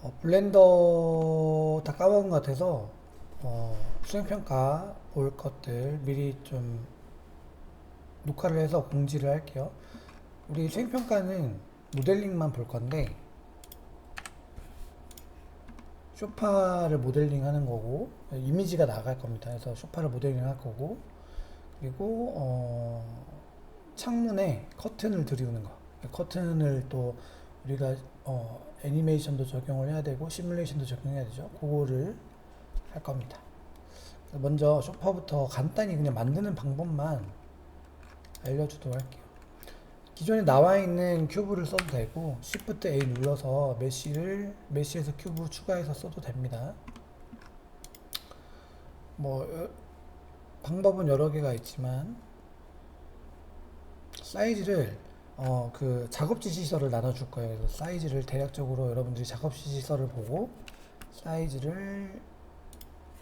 블렌더 다 까먹은 것 같아서 수행평가 볼 것들 미리 좀 녹화를 해서 공지를 할게요. 우리 수행평가는 모델링만 볼 건데 쇼파를 모델링 하는 거고 이미지가 나갈 겁니다. 그래서 쇼파를 모델링 할 거고 그리고 창문에 커튼을 들이우는 거. 커튼을 또 우리가 애니메이션도 적용을 해야 되고 시뮬레이션도 적용해야 되죠. 그거를 할 겁니다. 먼저 쇼파부터 간단히 그냥 만드는 방법만 알려주도록 할게요. 기존에 나와 있는 큐브를 써도 되고 Shift A 눌러서 메쉬에서 큐브 추가해서 써도 됩니다. 뭐 방법은 여러 개가 있지만 사이즈를 그 작업 지시서를 나눠줄 거예요. 그래서 사이즈를 대략적으로 여러분들이 작업 지시서를 보고 사이즈를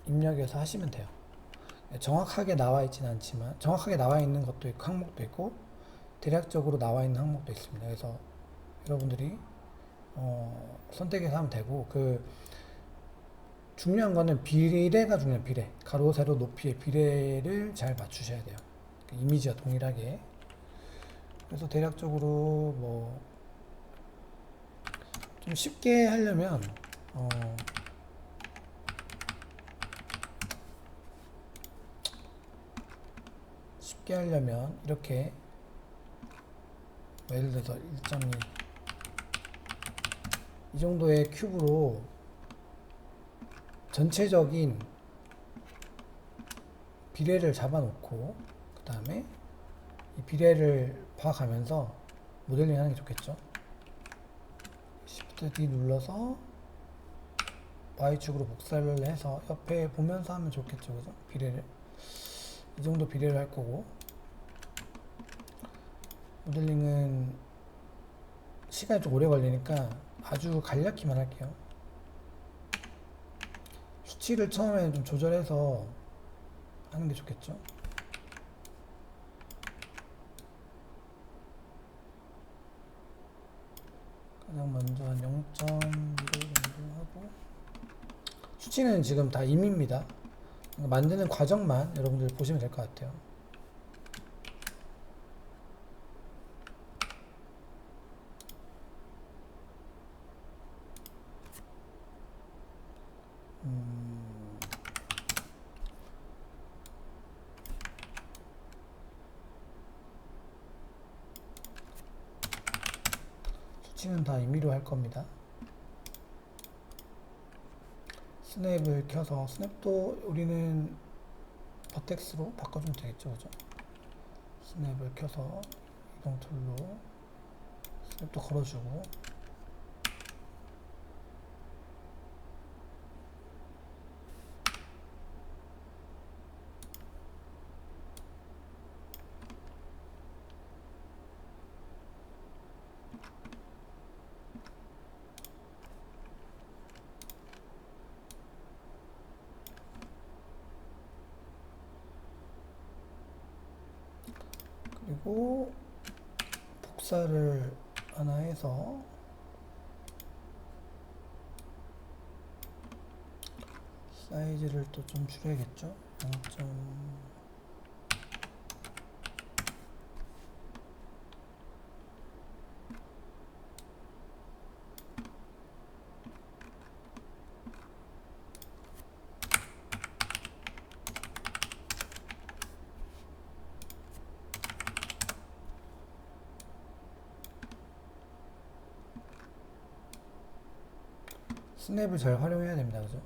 입력해서 하시면 돼요. 정확하게 나와 있지는 않지만 정확하게 나와 있는 것도 있고 항목도 있고 대략적으로 나와 있는 항목도 있습니다. 그래서 여러분들이 선택해서 하면 되고 그 중요한 거는 비례가 중요해요. 비례 가로 세로 높이의 비례를 잘 맞추셔야 돼요. 그 이미지와 동일하게. 그래서 대략적으로 뭐 좀 쉽게 하려면 어, 쉽게 하려면 이렇게 예를 들어서 1.2 이 정도의 큐브로 전체적인 비례를 잡아놓고 그 다음에 이 비례를 봐가면서 모델링 하는 게 좋겠죠. Shift D 눌러서 Y축으로 복사를 해서 옆에 보면서 하면 좋겠죠. 그죠? 비례를 이 정도 비례를 할 거고 모델링은 시간이 좀 오래 걸리니까 아주 간략히만 할게요. 수치를 처음에 좀 조절해서 하는 게 좋겠죠. 가장 먼저 한 0.1 정도 하고 수치는 지금 다 임의입니다. 만드는 과정만 여러분들 보시면 될 것 같아요. 수치는 다 임의로 할 겁니다. 스냅을 켜서 스냅도 우리는 버텍스로 바꿔주면 되겠죠. 그죠? 스냅을 켜서 이동 툴로 스냅도 걸어주고 그리고 복사를 하나 해서 사이즈를 또 좀 줄여야겠죠. 0. 스냅을 잘 활용해야 됩니다. 그죠?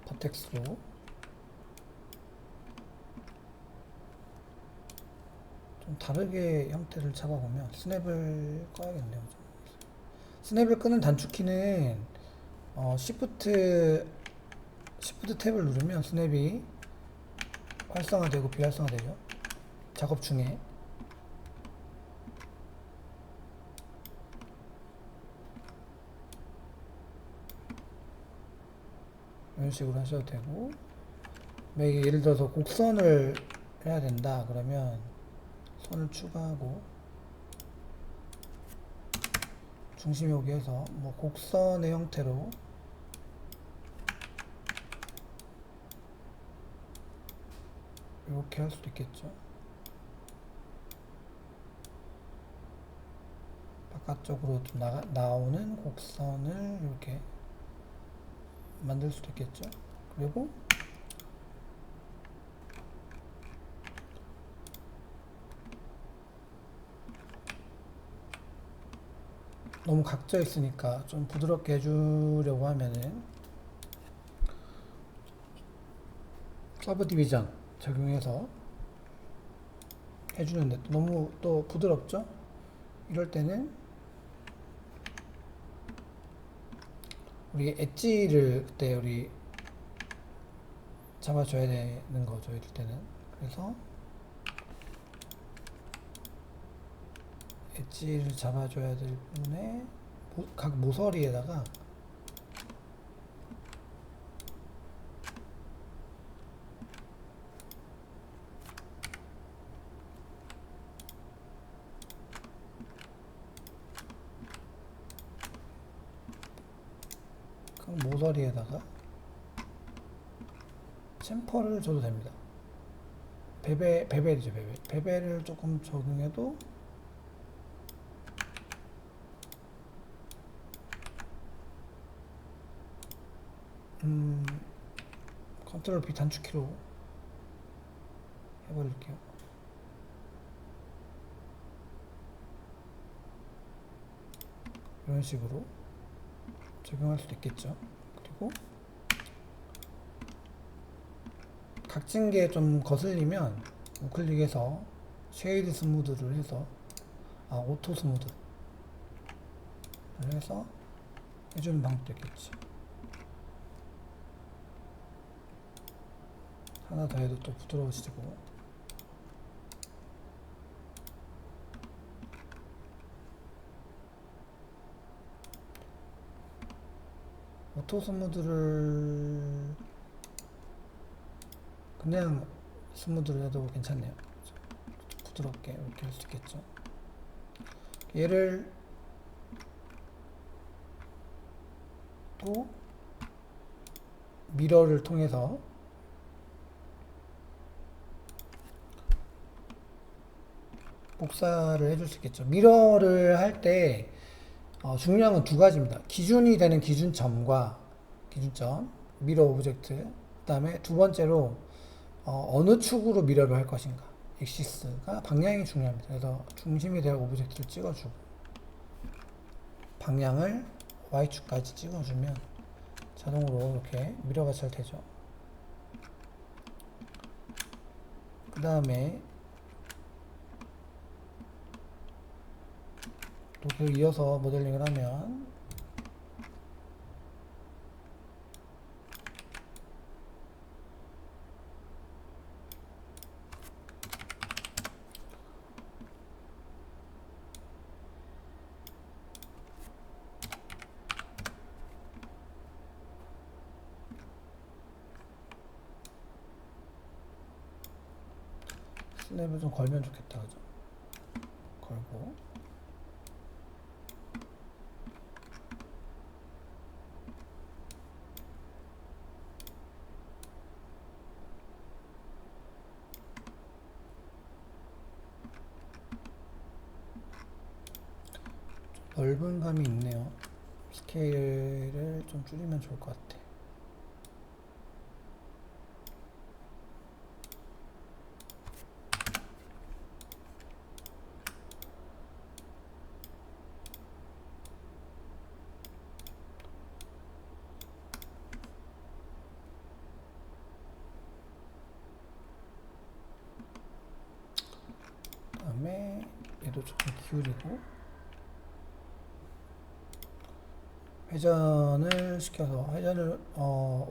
버텍스로 좀 다르게 형태를 잡아보면 스냅을 꺼야겠네요. 그죠? 스냅을 끄는 단축키는 Shift 탭을 누르면 스냅이 활성화되고 비활성화되죠. 작업 중에 이런 식으로 하셔도 되고, 만약에 예를 들어서 곡선을 해야 된다 그러면 선을 추가하고 중심 여기에서 뭐 곡선의 형태로 이렇게 할 수도 있겠죠. 바깥쪽으로 좀 나오는 곡선을 이렇게 만들 수도 있겠죠. 그리고 너무 각져 있으니까 좀 부드럽게 해주려고 하면은 서브 디비전 적용해서 해주는데 너무 또 부드럽죠? 이럴 때는 우리 엣지를 그때 우리 잡아줘야 되는 거죠. 이럴 때는. 그래서 엣지를 잡아줘야 될 부분에 각 모서리에다가 모서리에다가 챔퍼를 줘도 됩니다. 베벨이죠, 베벨. 베벨을 조금 적용해도 컨트롤 B 단축키로 해버릴게요. 이런 식으로 적용할 수도 있겠죠. 그리고 각진 게 좀 거슬리면 우클릭해서 쉐이드 스무드를 해서 오토 스무드를 해서 해주는 방법도 있겠지. 하나 더 해도 또 부드러워지고. 오토 스무드를 그냥 스무드를 해도 괜찮네요. 부드럽게 이렇게 할 수 있겠죠. 얘를 또 미러를 통해서 복사를 해줄 수 있겠죠. 미러를 할 때 중요한 건 두 가지입니다. 기준이 되는 기준점과 기준점, 미러 오브젝트. 그 다음에 두 번째로 어느 축으로 미러를 할 것인가. 엑시스가 방향이 중요합니다. 그래서 중심이 될 오브젝트를 찍어주고 방향을 Y축까지 찍어주면 자동으로 이렇게 미러가 잘 되죠. 그 다음에 또 계속 이어서 모델링을 하면 스냅을 좀 걸면 좋겠다, 그죠? 걸고 넓은 감이 있네요. 스케일을 좀 줄이면 좋을 것 같아. 그 다음에 얘도 조금 기울이고 회전을 시켜서 회전을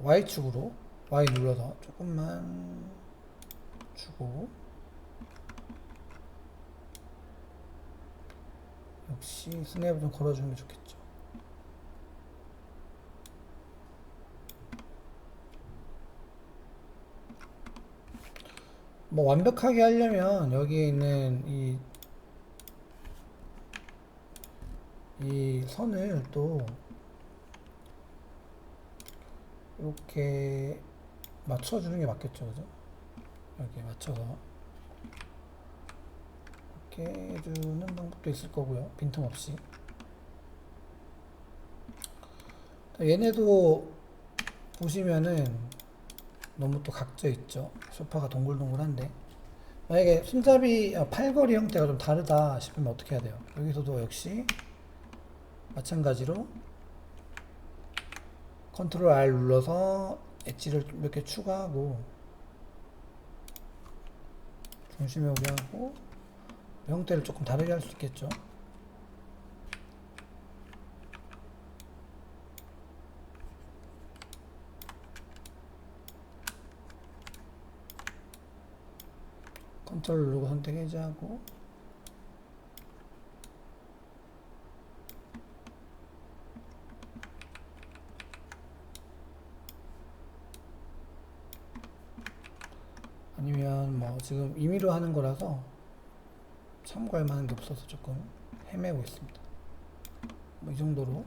Y축으로 Y 눌러서 조금만 주고 역시 스냅을 좀 걸어주면 좋겠죠. 뭐 완벽하게 하려면 여기에 있는 이 선을 또 이렇게 맞춰주는 게 맞겠죠, 그죠? 여기에 맞춰서 이렇게 해주는 방법도 있을 거고요, 빈틈없이. 얘네도 보시면은 너무 또 각져 있죠. 소파가 동글동글한데 만약에 손잡이 팔걸이 형태가 좀 다르다 싶으면 어떻게 해야 돼요? 여기서도 역시 마찬가지로 컨트롤 R 눌러서 엣지를 몇 개 추가하고 중심에 오게 하고 형태를 조금 다르게 할 수 있겠죠. 컨트롤 누르고 선택 해제하고 아니면 뭐 지금 임의로 하는 거라서 참고할 만한 게 없어서 조금 헤매고 있습니다. 뭐 이 정도로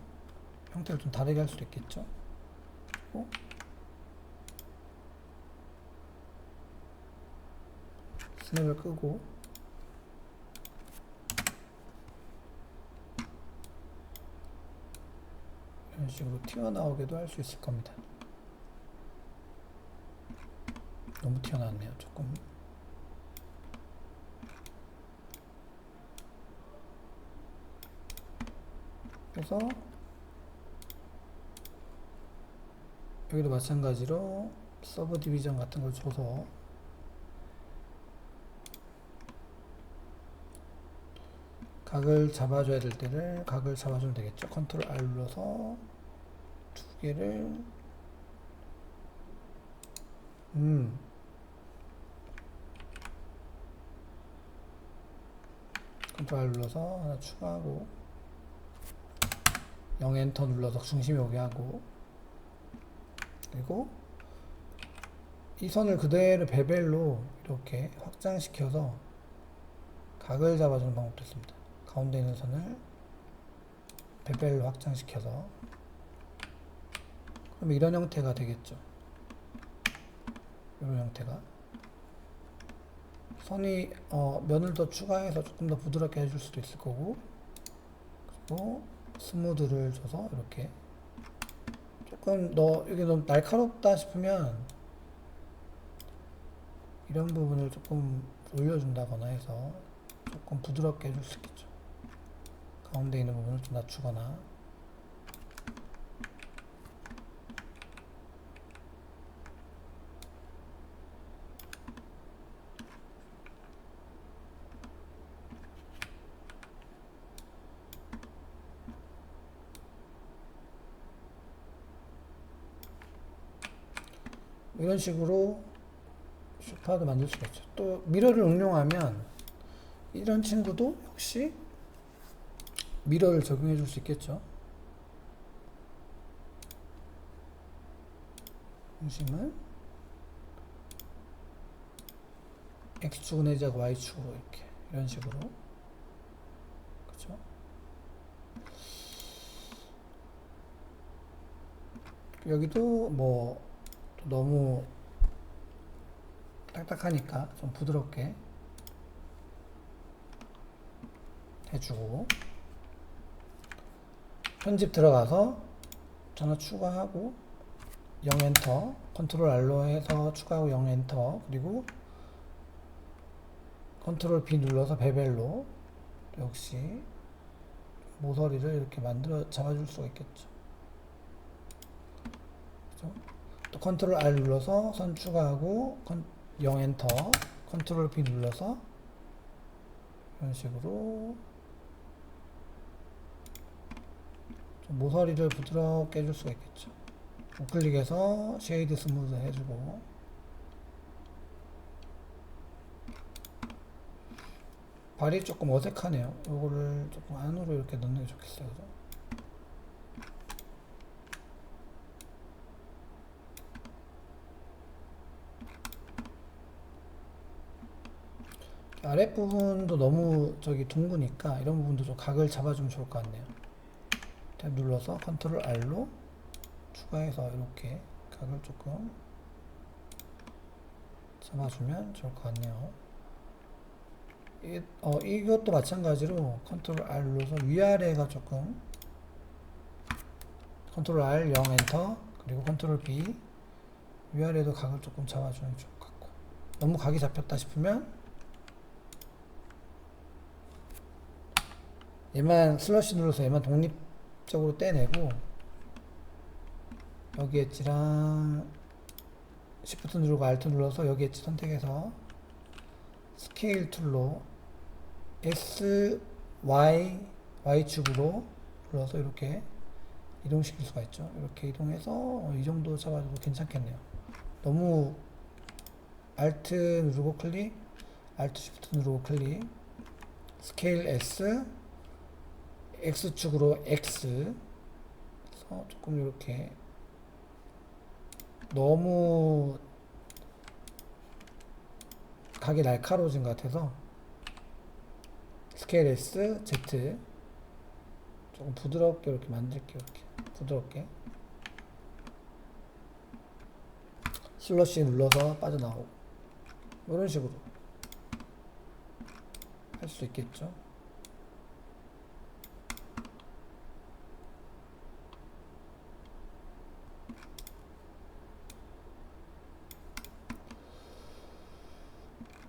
형태를 좀 다르게 할 수도 있겠죠. 그리고 스냅을 끄고 이런 식으로 튀어나오게도 할 수 있을 겁니다. 너무 튀어나왔네요, 조금. 그래서 여기도 마찬가지로 서브 디비전 같은 걸 줘서 각을 잡아줘야 될 때를 각을 잡아주면 되겠죠. 컨트롤 R 눌러서 두 개를 컨트롤 R 눌러서 하나 추가하고 0 엔터 눌러서 중심에 오게 하고 그리고 이 선을 그대로 베벨로 이렇게 확장시켜서 각을 잡아주는 방법도 있습니다. 가운데 있는 선을 베벨로 확장시켜서 그럼 이런 형태가 되겠죠. 이런 형태가 선이 면을 더 추가해서 조금 더 부드럽게 해줄 수도 있을 거고 그리고 스무드를 줘서 이렇게 조금 이게 너무 날카롭다 싶으면 이런 부분을 조금 올려준다거나 해서 조금 부드럽게 해줄 수 있겠죠. 가운데 있는 부분을 좀 낮추거나 이런 식으로 소파도 만들 수가 있죠. 또 미러를 응용하면 이런 친구도 역시 미러를 적용해 줄 수 있겠죠. 중심을 X축 내지하고 Y축으로 이렇게 이런 식으로 그렇죠. 여기도 뭐 너무 딱딱하니까 좀 부드럽게 해주고 편집 들어가서 전화 추가하고 0 엔터 컨트롤 R로 해서 추가하고 0 엔터 그리고 컨트롤 B 눌러서 베벨로 역시 모서리를 이렇게 만들어 잡아줄 수가 있겠죠. 그렇죠? 또 컨트롤 R 눌러서 선 추가하고 0 엔터 컨트롤 B 눌러서 이런 식으로 좀 모서리를 부드럽게 해줄 수가 있겠죠. 우클릭해서 쉐이드 스무드 해주고 발이 조금 어색하네요. 이거를 조금 안으로 이렇게 넣는 게 좋겠어요. 그죠? 아랫부분도 너무 저기 둥그니까 이런 부분도 좀 각을 잡아주면 좋을 것 같네요. 탭 눌러서 컨트롤 R로 추가해서 이렇게 각을 조금 잡아주면 좋을 것 같네요. 이것도 마찬가지로 컨트롤 R 눌러서 위아래가 조금 컨트롤 R 0 엔터 그리고 컨트롤 B 위아래도 각을 조금 잡아주면 좋을 것 같고 너무 각이 잡혔다 싶으면 얘만 슬러시 눌러서 얘만 독립적으로 떼내고 여기 엣지랑 Shift 누르고 Alt 눌러서 여기 엣지 선택해서 스케일 툴로 S, Y, Y축으로 눌러서 이렇게 이동시킬 수가 있죠. 이렇게 이동해서 이 정도 잡아줘도 괜찮겠네요. 너무 Alt 누르고 클릭, Alt Shift 누르고 클릭, 스케일 S, X축으로 X, 그래서 조금 이렇게 너무 각이 날카로워진 것 같아서 스케일 S, Z 조금 부드럽게 이렇게 만들게요. 이렇게 부드럽게 슬러시 눌러서 빠져나오고 이런 식으로 할 수 있겠죠.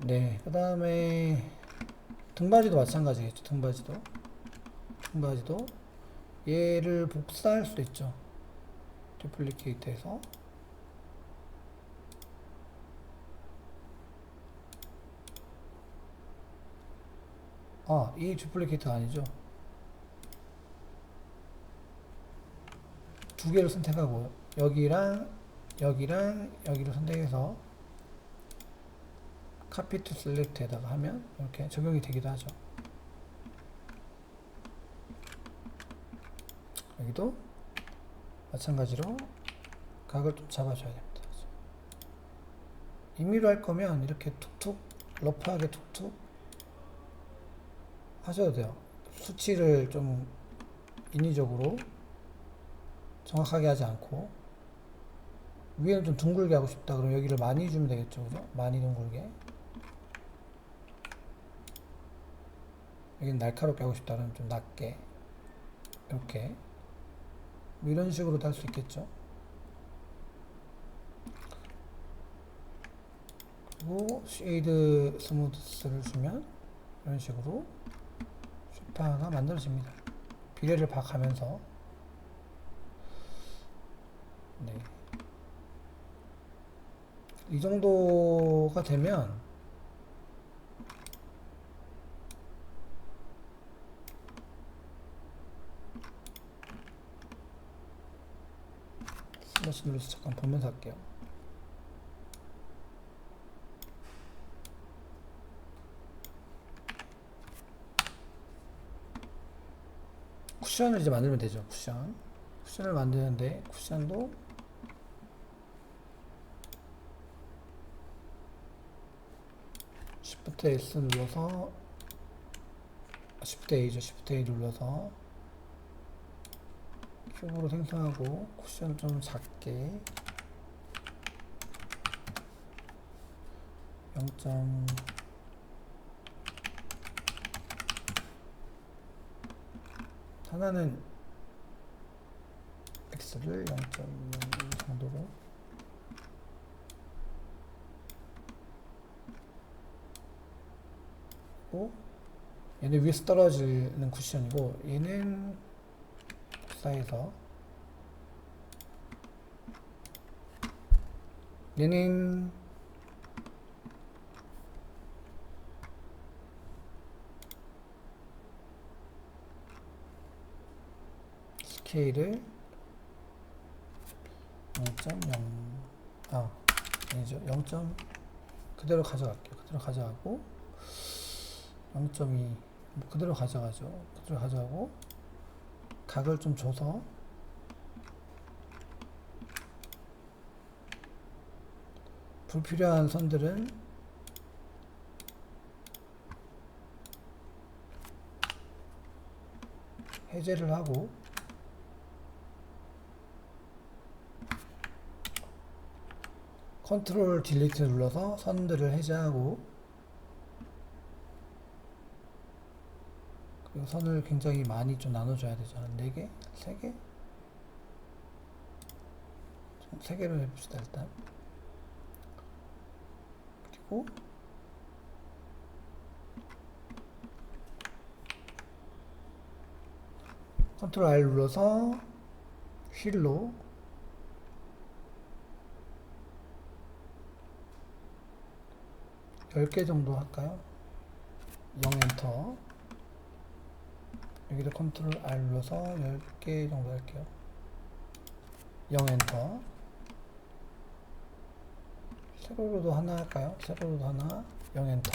네, 그 다음에 등받이도 마찬가지겠죠. 등받이도 얘를 복사할 수도 있죠. 디플리케이트해서 이 디플리케이트가 아니죠. 두 개를 선택하고 여기랑 여기를 선택해서 카피 투 셀렉트에다가 하면 이렇게 적용이 되기도 하죠. 여기도 마찬가지로 각을 좀 잡아줘야 됩니다. 임의로 할 거면 이렇게 툭툭 러프하게 툭툭 하셔도 돼요. 수치를 좀 인위적으로 정확하게 하지 않고 위에는 좀 둥글게 하고 싶다 그러면 여기를 많이 주면 되겠죠. 그죠? 많이 둥글게. 여기는 날카롭게 하고 싶다 그러면 좀 낮게 이렇게 뭐 이런 식으로도 할 수 있겠죠. 그리고 쉐이드 스무드스를 주면 이런 식으로 슈퍼가 만들어집니다. 비례를 파악하면서 네. 이 정도가 되면 슬러시 눌러서 잠깐 보면서 할게요. 쿠션을 이제 만들면 되죠. 쿠션을 만드는데 쿠션도 Shift S 눌러서 Shift A죠. Shift A 눌러서 큐브로 생성하고 쿠션을 좀 작게 0. 하나는 X를 0.1 정도로 얘는 위에서 떨어지는 쿠션이고 얘는 복사해서 얘는 스케일을 0.0 아니죠. 0. 그대로 가져갈게요. 그대로 가져가고 0.2 그대로 가져가죠. 그대로 가져가고 각을 좀 줘서 불필요한 선들은 해제를 하고 컨트롤 딜리트 눌러서 선들을 해제하고 그 선을 굉장히 많이 좀 나눠줘야 되죠. 한 4개? 3개? 3개로 해봅시다 일단. 그리고 컨트롤 R 눌러서 휠로 열 개 정도 할까요? 0 엔터. 여기도 컨트롤 R 눌러서 10개 정도 할게요. 0 엔터. 세로로도 하나 할까요? 세로로도 하나. 0 엔터.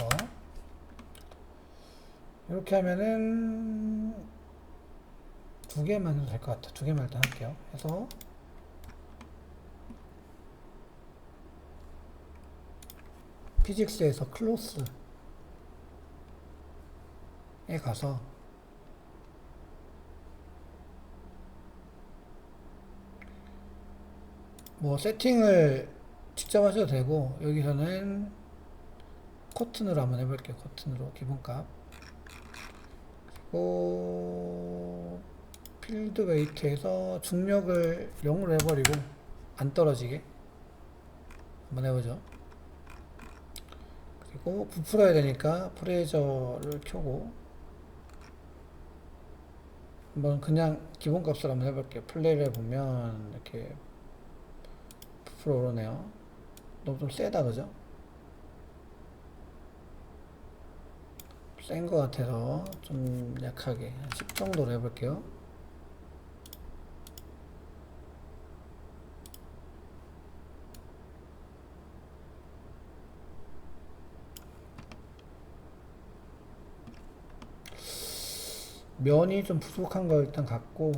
이렇게 하면은 2개만 해도 될 것 같아요. 2개만 일단 할게요. 해서 피직스에서 클로스에 가서 뭐 세팅을 직접 하셔도 되고 여기서는 커튼으로 한번 해볼게요. 커튼으로 기본값. 그리고 필드 웨이트에서 중력을 0으로 해버리고 안 떨어지게 한번 해보죠. 그리고 부풀어야 되니까 프레저를 켜고 한번 그냥 기본값으로 한번 해볼게요. 플레이를 해보면 이렇게 부풀어 오르네요. 너무 좀 세다 그죠? 센 것 같아서 좀 약하게 한 10 정도로 해볼게요. 면이 좀 부족한 거 일단 갖고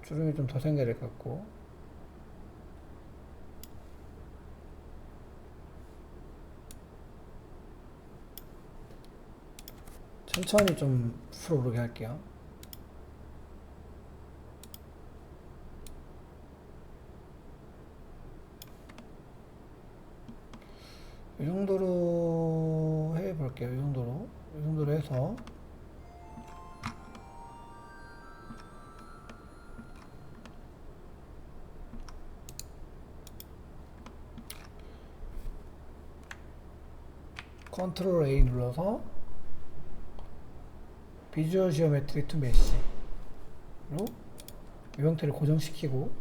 주름이 좀 더 생겨야 될 것 같고 천천히 좀 풀어오르게 할게요. 이 정도로 해볼게요. 이 정도로 해서 컨트롤 A 눌러서 비주얼 지오메트리 투 메시로 이 형태를 고정시키고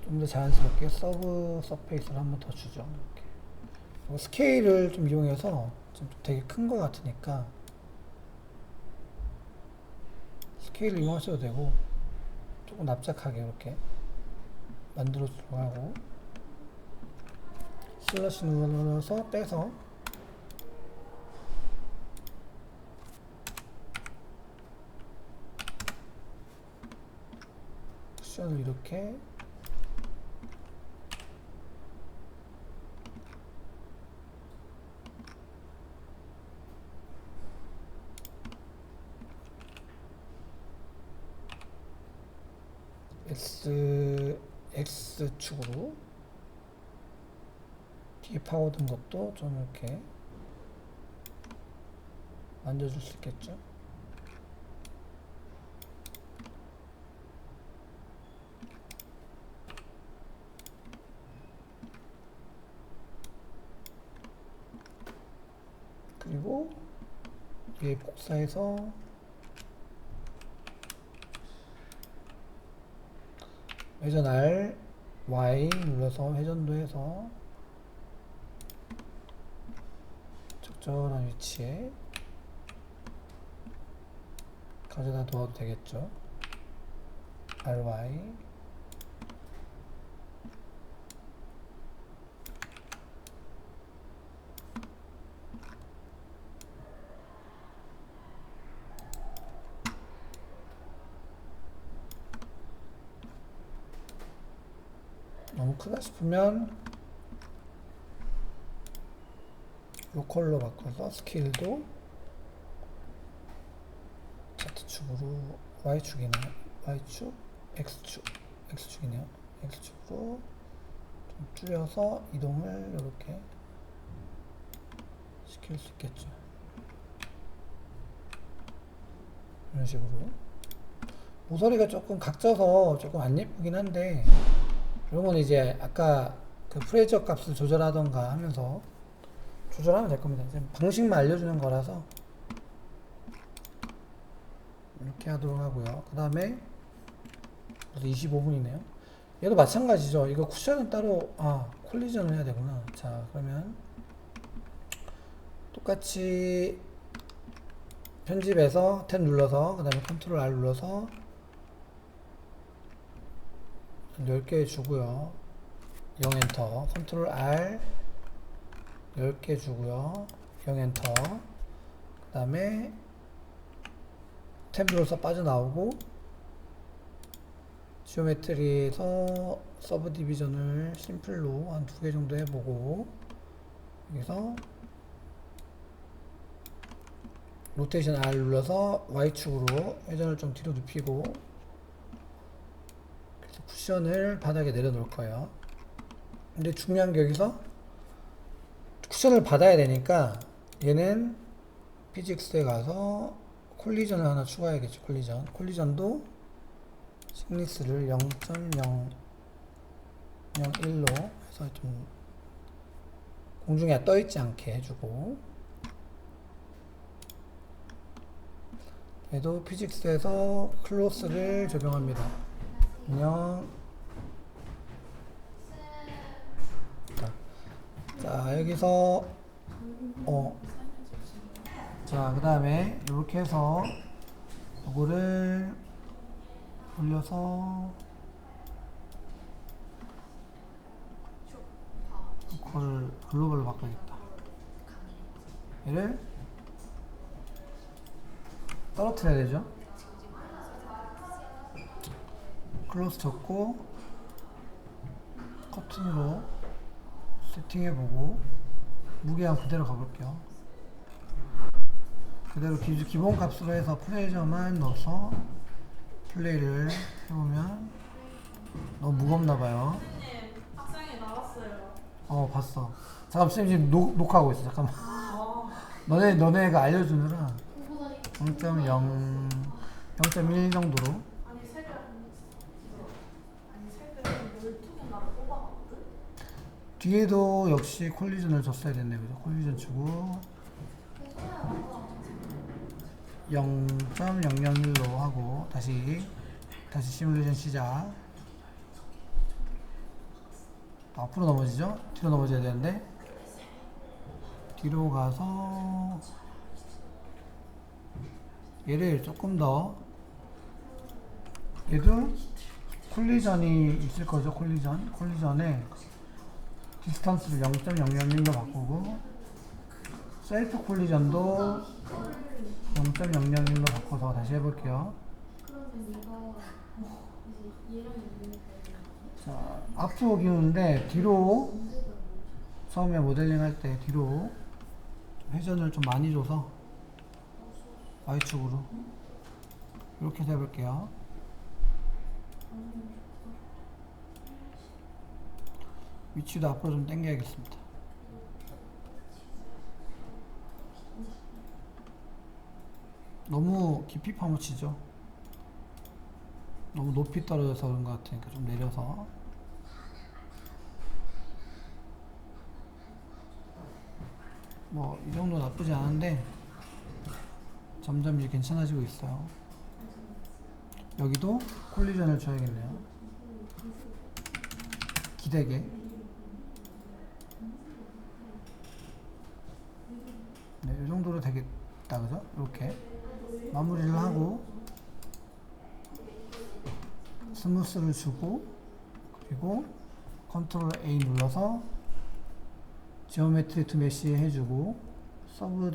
좀 더 자연스럽게 서브 서페이스를 한 번 더 주죠. 이렇게. 스케일을 좀 이용해서 좀 되게 큰 거 같으니까 스케일을 이용하셔도 되고 조금 납작하게 이렇게 만들어 주려고 하고 슬러시 눌러서 빼서 쿠션을 이렇게 X축으로 뒤에 파고든 것도 좀 이렇게 만져줄 수 있겠죠. 그리고 위에 복사해서 회전 R, Y 눌러서 회전도 해서 적절한 위치에 가져다 놓아도 되겠죠. RY 너무 크다 싶으면 로컬로 바꿔서 스케일도 Z축으로 Y축이네요. Y축, X축이네요. X축으로 좀 줄여서 이동을 이렇게 시킬 수 있겠죠. 이런 식으로 모서리가 조금 각져서 조금 안 예쁘긴 한데 이런 건 이제 아까 그 프레저 값을 조절하던가 하면서 조절하면 될 겁니다. 지금 방식만 알려주는 거라서 이렇게 하도록 하고요. 그 다음에 25분이네요. 얘도 마찬가지죠. 이거 쿠션은 따로 콜리전을 해야 되구나. 자, 그러면 똑같이 편집해서 탭 눌러서 그 다음에 컨트롤 R 눌러서 10개 주고요. 0 엔터. 컨트롤 R 10개 주고요. 0 엔터. 그 다음에 탭 눌러서 빠져나오고 지오메트리에서 서브 디비전을 심플로 한 2개 정도 해보고 여기서 로테이션 R 눌러서 Y축으로 회전을 좀 뒤로 눕히고 그래서 쿠션을 바닥에 내려놓을 거예요. 근데 중요한 게 여기서 쿠션을 받아야 되니까 얘는 피직스에 가서 콜리전을 하나 추가해야겠죠. 콜리전도 식니스를 0.001로 해서 좀 공중에 떠있지 않게 해주고 얘도 피직스에서 클로스를 적용합니다. 안녕. 자, 여기서 자, 그 다음에 이렇게 해서 이거를 올려서 그걸 글로벌로 바꿔야겠다. 얘를 떨어뜨려야 되죠. 클로스 적고 커튼으로 세팅해보고 무게감 그대로 가볼게요. 그대로 기본 값으로 해서 프레저만 넣어서 플레이를 해보면 너무 무겁나봐요. 선생님, 학생이 나왔어요. 봤어. 잠깐 쌤 지금 녹화하고 있어. 잠깐만. 너네가 알려주느라 0.1 정도로. 아니, 색을 12개나 뽑아봤거든? 뒤에도 역시 콜리전을 줬어야 됐네. 그죠? 콜리전 주고 0.001로 하고 다시 시뮬레이션 시작. 앞으로 넘어지죠? 뒤로 넘어져야 되는데 뒤로 가서 얘를 조금 더 얘도 콜리전이 있을 거죠. 콜리전에 디스턴스를 0.001로 바꾸고 셀프 콜리전도 0.001로 바꿔서 다시 해볼게요. 자, 앞으로 기우는데 뒤로 처음에 모델링 할 때 뒤로 회전을 좀 많이 줘서 Y축으로 이렇게 해서 해볼게요. 위치도 앞으로 좀 당겨야겠습니다. 너무 깊이 파묻히죠. 너무 높이 떨어져서 그런 것 같으니까 좀 내려서 뭐 이 정도 나쁘지 않은데 점점 이제 괜찮아지고 있어요. 여기도 콜리전을 줘야겠네요. 기대게. 네, 이 정도로 되겠다, 그죠? 이렇게 마무리를 하고 스무스를 주고 그리고 컨트롤 A 눌러서 지오메트리 투 메시 해주고 서브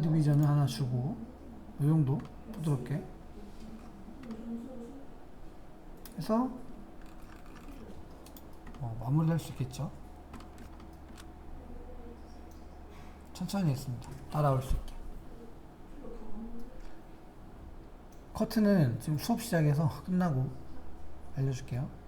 디비전을 하나 주고 이 정도 부드럽게 해서 마무리할 수 있겠죠? 천천히 했습니다. 따라올 수 있게. 커트는 지금 수업 시작해서 끝나고 알려줄게요.